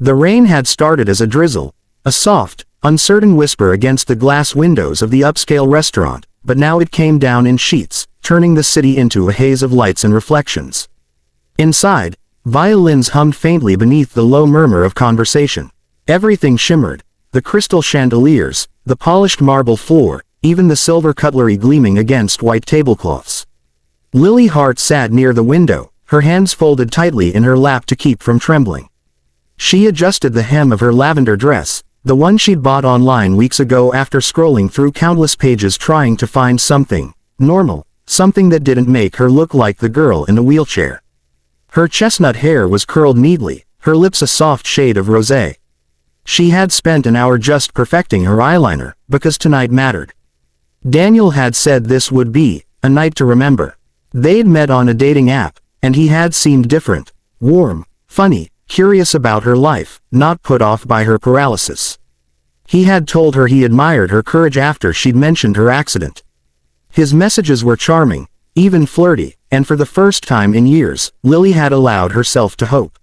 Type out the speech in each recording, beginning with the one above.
The rain had started as a drizzle, a soft, uncertain whisper against the glass windows of the upscale restaurant, but now it came down in sheets, turning the city into a haze of lights and reflections. Inside, violins hummed faintly beneath the low murmur of conversation. Everything shimmered, the crystal chandeliers, the polished marble floor, even the silver cutlery gleaming against white tablecloths. Lily Hart sat near the window, her hands folded tightly in her lap to keep from trembling. She adjusted the hem of her lavender dress, the one she'd bought online weeks ago after scrolling through countless pages trying to find something normal, something that didn't make her look like the girl in the wheelchair. Her chestnut hair was curled neatly, her lips a soft shade of rosé. She had spent an hour just perfecting her eyeliner, because tonight mattered. Daniel had said this would be a night to remember. They'd met on a dating app, and he had seemed different, warm, funny, curious about her life, not put off by her paralysis. He had told her he admired her courage after she'd mentioned her accident. His messages were charming, even flirty, and for the first time in years, Lily had allowed herself to hope.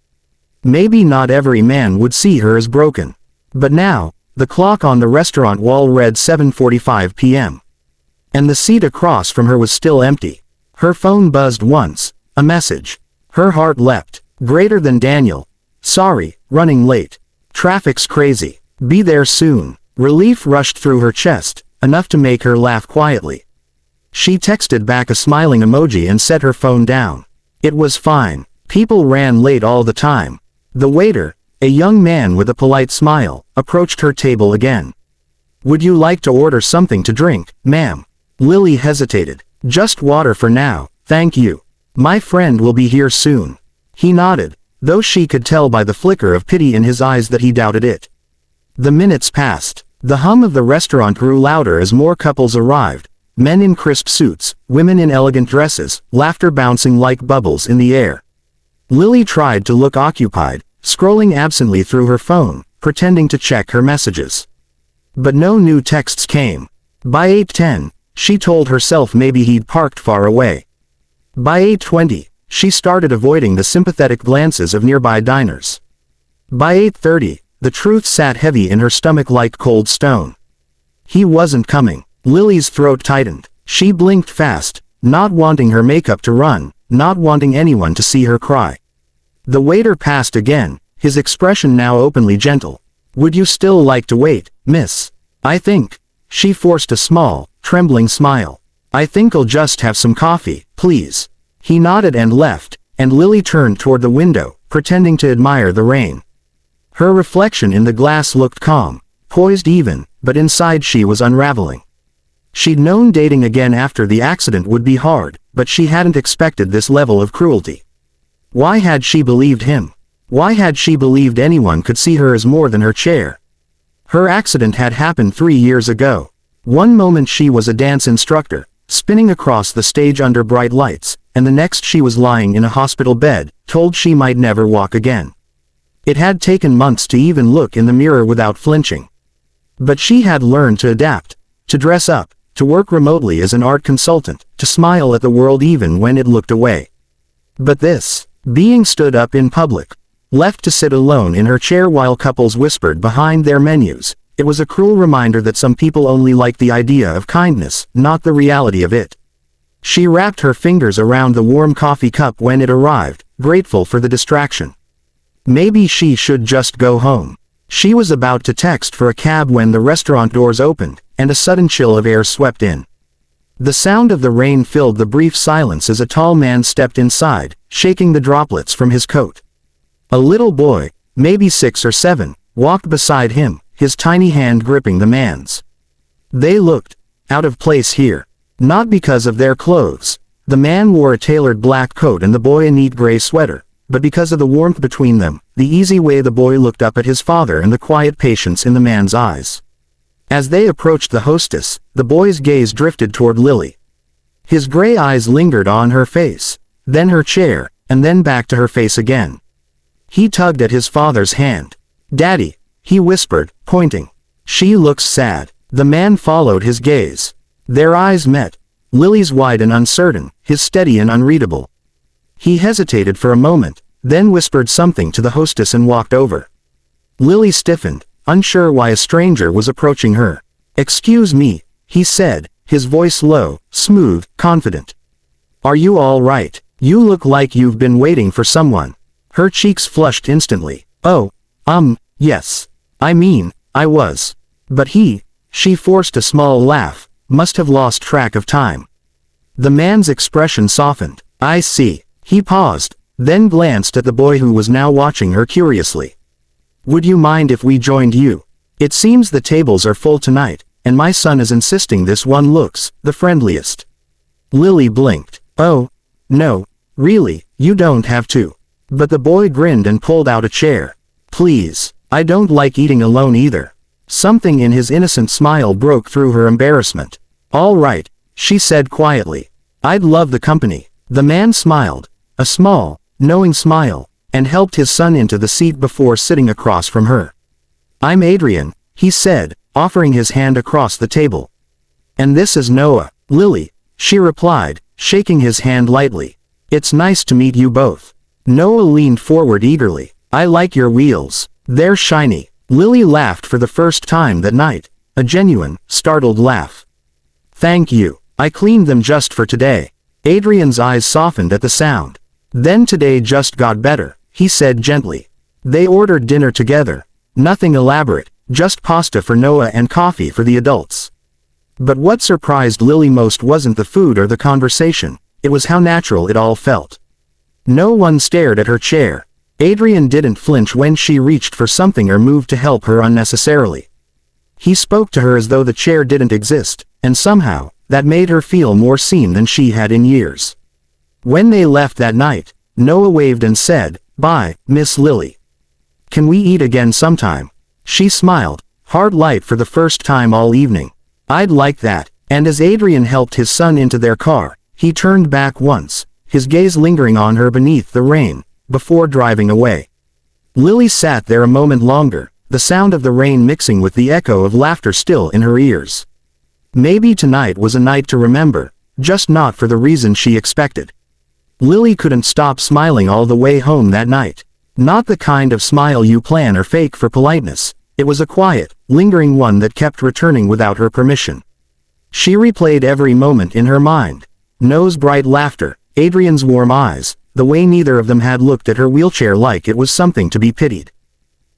Maybe not every man would see her as broken. But now, the clock on the restaurant wall read 7:45 p.m. And the seat across from her was still empty. Her phone buzzed once, a message. Her heart leapt. Greater than Daniel. Sorry, running late. Traffic's crazy. Be there soon. Relief rushed through her chest, enough to make her laugh quietly. She texted back a smiling emoji and set her phone down. It was fine. People ran late all the time. The waiter, a young man with a polite smile, approached her table again. Would you like to order something to drink, ma'am? Lily hesitated. Just water for now, thank you. My friend will be here soon. He nodded, though she could tell by the flicker of pity in his eyes that he doubted it. The minutes passed. The hum of the restaurant grew louder as more couples arrived, men in crisp suits, women in elegant dresses, laughter bouncing like bubbles in the air. Lily tried to look occupied, scrolling absently through her phone, pretending to check her messages. But no new texts came. By 8:10, she told herself maybe he'd parked far away. By 8:20, she started avoiding the sympathetic glances of nearby diners. By 8:30, the truth sat heavy in her stomach like cold stone. He wasn't coming. Lily's throat tightened. She blinked fast, not wanting her makeup to run, not wanting anyone to see her cry. The waiter passed again, his expression now openly gentle. Would you still like to wait, miss? I think. She forced a small, trembling smile. I think I'll just have some coffee, please. He nodded and left, and Lily turned toward the window, pretending to admire the rain. Her reflection in the glass looked calm, poised even, but inside she was unraveling. She'd known dating again after the accident would be hard, but she hadn't expected this level of cruelty. Why had she believed him? Why had she believed anyone could see her as more than her chair? Her accident had happened 3 years ago. One moment she was a dance instructor, spinning across the stage under bright lights, and the next she was lying in a hospital bed, told she might never walk again. It had taken months to even look in the mirror without flinching. But she had learned to adapt, to dress up, to work remotely as an art consultant, to smile at the world even when it looked away. But this, being stood up in public, left to sit alone in her chair while couples whispered behind their menus, it was a cruel reminder that some people only like the idea of kindness, not the reality of it. She wrapped her fingers around the warm coffee cup when it arrived, grateful for the distraction. Maybe she should just go home. She was about to text for a cab when the restaurant doors opened, and a sudden chill of air swept in. The sound of the rain filled the brief silence as a tall man stepped inside, shaking the droplets from his coat. A little boy, maybe 6 or 7, walked beside him, his tiny hand gripping the man's. They looked out of place here. Not because of their clothes. The man wore a tailored black coat and the boy a neat gray sweater, but because of the warmth between them, the easy way the boy looked up at his father and the quiet patience in the man's eyes. As they approached the hostess, the boy's gaze drifted toward Lily. His gray eyes lingered on her face, then her chair, and then back to her face again. He tugged at his father's hand. Daddy, he whispered, pointing. She looks sad. The man followed his gaze. Their eyes met. Lily's wide and uncertain, his steady and unreadable. He hesitated for a moment, then whispered something to the hostess and walked over. Lily stiffened, unsure why a stranger was approaching her. "Excuse me," he said, his voice low, smooth, confident. "Are you all right? You look like you've been waiting for someone." Her cheeks flushed instantly. "Oh, yes. I was." But she forced a small laugh, must have lost track of time. The man's expression softened. "I see." He paused, then glanced at the boy who was now watching her curiously. "Would you mind if we joined you? It seems the tables are full tonight, and my son is insisting this one looks the friendliest." Lily blinked. "Oh, no, really, you don't have to." But the boy grinned and pulled out a chair. "Please, I don't like eating alone either." Something in his innocent smile broke through her embarrassment. "All right," she said quietly. "I'd love the company." The man smiled, a small, knowing smile, and helped his son into the seat before sitting across from her. "I'm Adrian," he said, offering his hand across the table. "And this is Noah." "Lily," she replied, shaking his hand lightly. "It's nice to meet you both." Noah leaned forward eagerly. "I like your wheels. They're shiny." Lily laughed for the first time that night, a genuine, startled laugh. "Thank you. I cleaned them just for today." Adrian's eyes softened at the sound. "Then today just got better," he said gently. They ordered dinner together. Nothing elaborate, just pasta for Noah and coffee for the adults. But what surprised Lily most wasn't the food or the conversation, it was how natural it all felt. No one stared at her chair. Adrian didn't flinch when she reached for something or moved to help her unnecessarily. He spoke to her as though the chair didn't exist, and somehow, that made her feel more seen than she had in years. When they left that night, Noah waved and said, "Bye, Miss Lily. Can we eat again sometime?" She smiled, heart light for the first time all evening. "I'd like that." And as Adrian helped his son into their car, he turned back once, his gaze lingering on her beneath the rain, before driving away. Lily sat there a moment longer, the sound of the rain mixing with the echo of laughter still in her ears. Maybe tonight was a night to remember, just not for the reason she expected. Lily couldn't stop smiling all the way home that night. Not the kind of smile you plan or fake for politeness, it was a quiet, lingering one that kept returning without her permission. She replayed every moment in her mind. Noah's bright laughter, Adrian's warm eyes, the way neither of them had looked at her wheelchair like it was something to be pitied.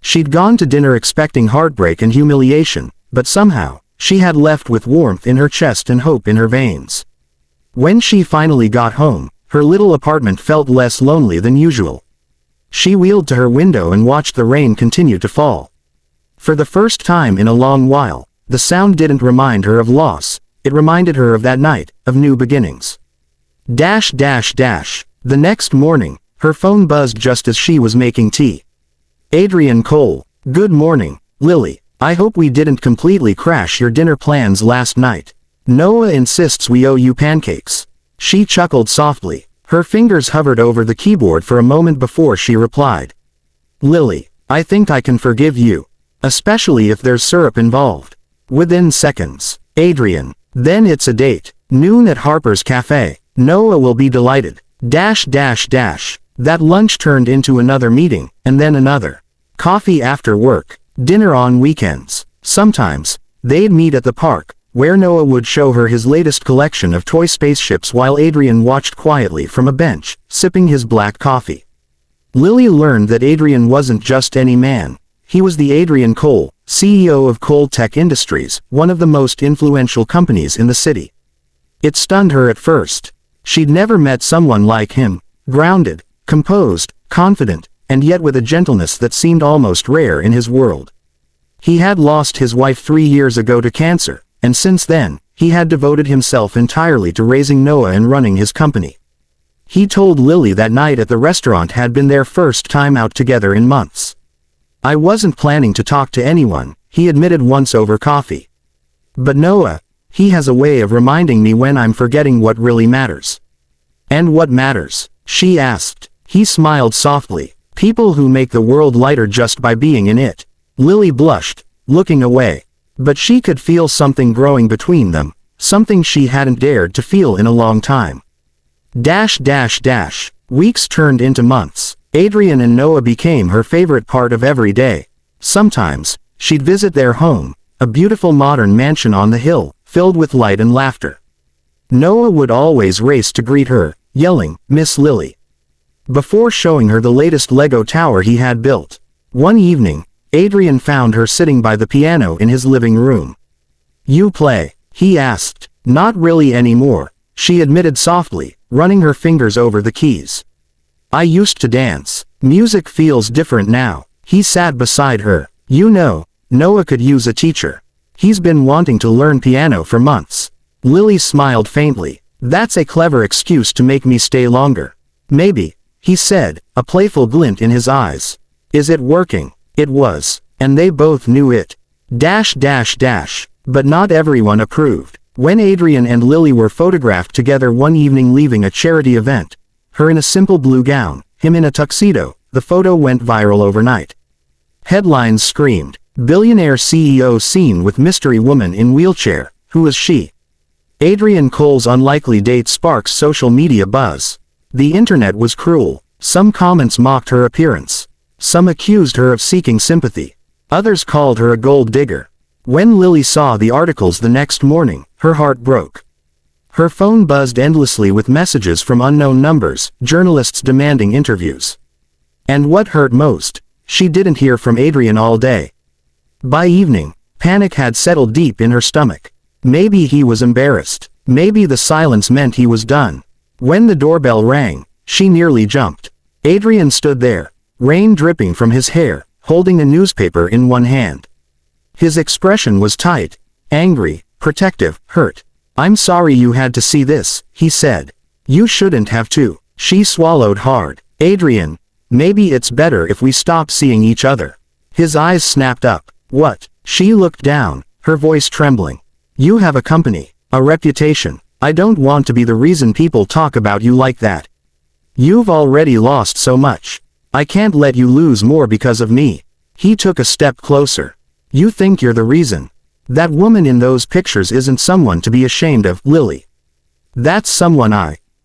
She'd gone to dinner expecting heartbreak and humiliation, but somehow, she had left with warmth in her chest and hope in her veins. When she finally got home, her little apartment felt less lonely than usual. She wheeled to her window and watched the rain continue to fall. For the first time in a long while, the sound didn't remind her of loss, it reminded her of that night, of new beginnings. The next morning, her phone buzzed just as she was making tea. "Adrian Cole, good morning, Lily. I hope we didn't completely crash your dinner plans last night. Noah insists we owe you pancakes." She chuckled softly. Her fingers hovered over the keyboard for a moment before she replied. "Lily, I think I can forgive you. Especially if there's syrup involved." Within seconds. "Adrian, then it's a date. Noon at Harper's Cafe. Noah will be delighted. That lunch turned into another meeting, and then another. Coffee after work. Dinner on weekends. Sometimes, they'd meet at the park, where Noah would show her his latest collection of toy spaceships while Adrian watched quietly from a bench, sipping his black coffee. Lily learned that Adrian wasn't just any man. He was the Adrian Cole, CEO of Cole Tech Industries, one of the most influential companies in the city. It stunned her at first. She'd never met someone like him, grounded, composed, confident, and yet with a gentleness that seemed almost rare in his world. He had lost his wife 3 years ago to cancer, and since then, he had devoted himself entirely to raising Noah and running his company. He told Lily that night at the restaurant had been their first time out together in months. "I wasn't planning to talk to anyone," he admitted once over coffee. "But Noah, he has a way of reminding me when I'm forgetting what really matters." "And what matters?" she asked. He smiled softly. "People who make the world lighter just by being in it." Lily blushed, looking away. But she could feel something growing between them, something she hadn't dared to feel in a long time. Weeks turned into months. Adrian and Noah became her favorite part of every day. Sometimes, she'd visit their home, a beautiful modern mansion on the hill, filled with light and laughter. Noah would always race to greet her, yelling, "Miss Lily," before showing her the latest Lego tower he had built. One evening, Adrian found her sitting by the piano in his living room. "You play?" he asked. "Not really anymore," she admitted softly, running her fingers over the keys. "I used to dance. Music feels different now." He sat beside her. "You know, Noah could use a teacher. He's been wanting to learn piano for months." Lily smiled faintly. "That's a clever excuse to make me stay longer." "Maybe," he said, a playful glint in his eyes. "Is it working?" It was, and they both knew it. But not everyone approved. When Adrian and Lily were photographed together one evening leaving a charity event, her in a simple blue gown, him in a tuxedo, the photo went viral overnight. Headlines screamed, "Billionaire CEO seen with mystery woman in wheelchair, who is she?" Adrian Cole's unlikely date sparks social media buzz. The internet was cruel. Some comments mocked her appearance. Some accused her of seeking sympathy. Others called her a gold digger. When Lily saw the articles the next morning, her heart broke. Her phone buzzed endlessly with messages from unknown numbers, journalists demanding interviews. And what hurt most, she didn't hear from Adrian all day. By evening, panic had settled deep in her stomach. Maybe he was embarrassed. Maybe the silence meant he was done. When the doorbell rang, she nearly jumped. Adrian stood there, rain dripping from his hair, holding a newspaper in one hand. His expression was tight, angry, protective, hurt. "I'm sorry you had to see this," he said. "You shouldn't have to." She swallowed hard. "Adrian, maybe it's better if we stop seeing each other." His eyes snapped up. "What?" She looked down, her voice trembling. "You have a company, a reputation. I don't want to be the reason people talk about you like that. You've already lost so much. I can't let you lose more because of me." He took a step closer. "You think you're the reason. That woman in those pictures isn't someone to be ashamed of, Lily. That's someone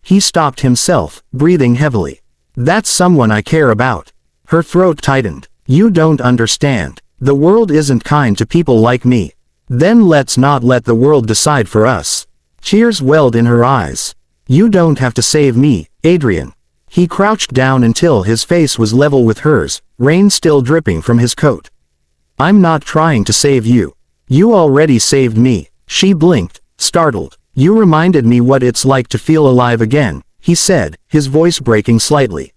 He stopped himself, breathing heavily. "That's someone I care about." Her throat tightened. "You don't understand. The world isn't kind to people like me." "Then let's not let the world decide for us." Tears welled in her eyes. "You don't have to save me, Adrian." He crouched down until his face was level with hers, rain still dripping from his coat. "I'm not trying to save you. You already saved me." She blinked, startled. "You reminded me what it's like to feel alive again," he said, his voice breaking slightly.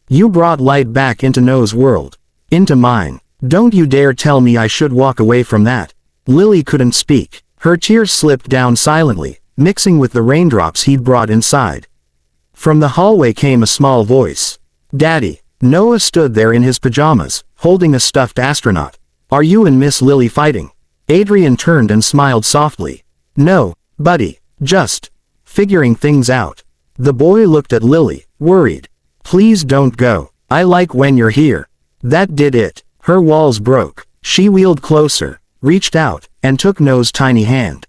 "You brought light back into Noah's world. Into mine. Don't you dare tell me I should walk away from that." Lily couldn't speak. Her tears slipped down silently, mixing with the raindrops he'd brought inside. From the hallway came a small voice. "Daddy." Noah stood there in his pajamas, holding a stuffed astronaut. "Are you and Miss Lily fighting?" Adrian turned and smiled softly. "No, buddy. Just figuring things out." The boy looked at Lily, worried. "Please don't go. I like when you're here." That did it. Her walls broke. She wheeled closer, reached out, and took Noah's tiny hand.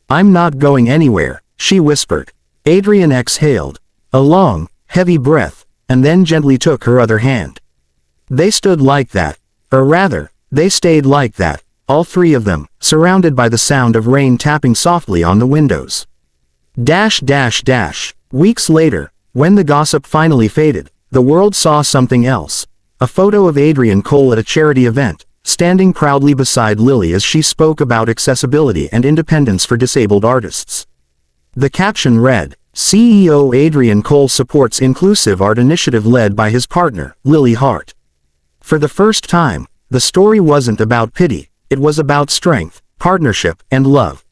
"I'm not going anywhere," she whispered. Adrian exhaled, a long, heavy breath, and then gently took her other hand. They stood like that, or rather, they stayed like that, all three of them, surrounded by the sound of rain tapping softly on the windows. Weeks later, when the gossip finally faded, the world saw something else. A photo of Adrian Cole at a charity event, standing proudly beside Lily as she spoke about accessibility and independence for disabled artists. The caption read, "CEO Adrian Cole supports inclusive art initiative led by his partner, Lily Hart." For the first time, the story wasn't about pity, it was about strength, partnership, and love.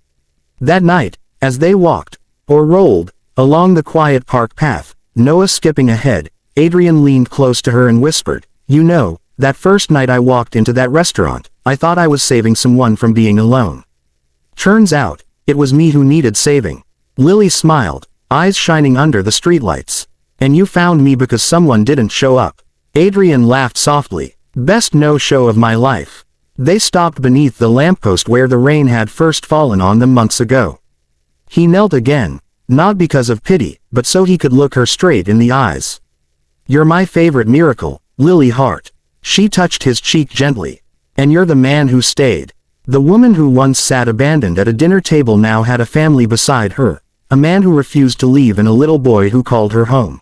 That night, as they walked, or rolled, along the quiet park path, Noah skipping ahead, Adrian leaned close to her and whispered, "You know, that first night I walked into that restaurant, I thought I was saving someone from being alone. Turns out, it was me who needed saving." Lily smiled, eyes shining under the streetlights. "And you found me because someone didn't show up." Adrian laughed softly. "Best no-show of my life." They stopped beneath the lamppost where the rain had first fallen on them months ago. He knelt again, not because of pity, but so he could look her straight in the eyes. "You're my favorite miracle, Lily Hart." She touched his cheek gently. And you're the man who stayed. The woman who once sat abandoned at a dinner table now had a family beside her, a man who refused to leave and a little boy who called her home.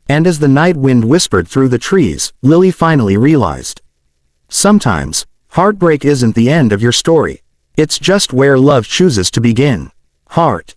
And as the night wind whispered through the trees, Lily finally realized. Sometimes, heartbreak isn't the end of your story. It's just where love chooses to begin. Heart.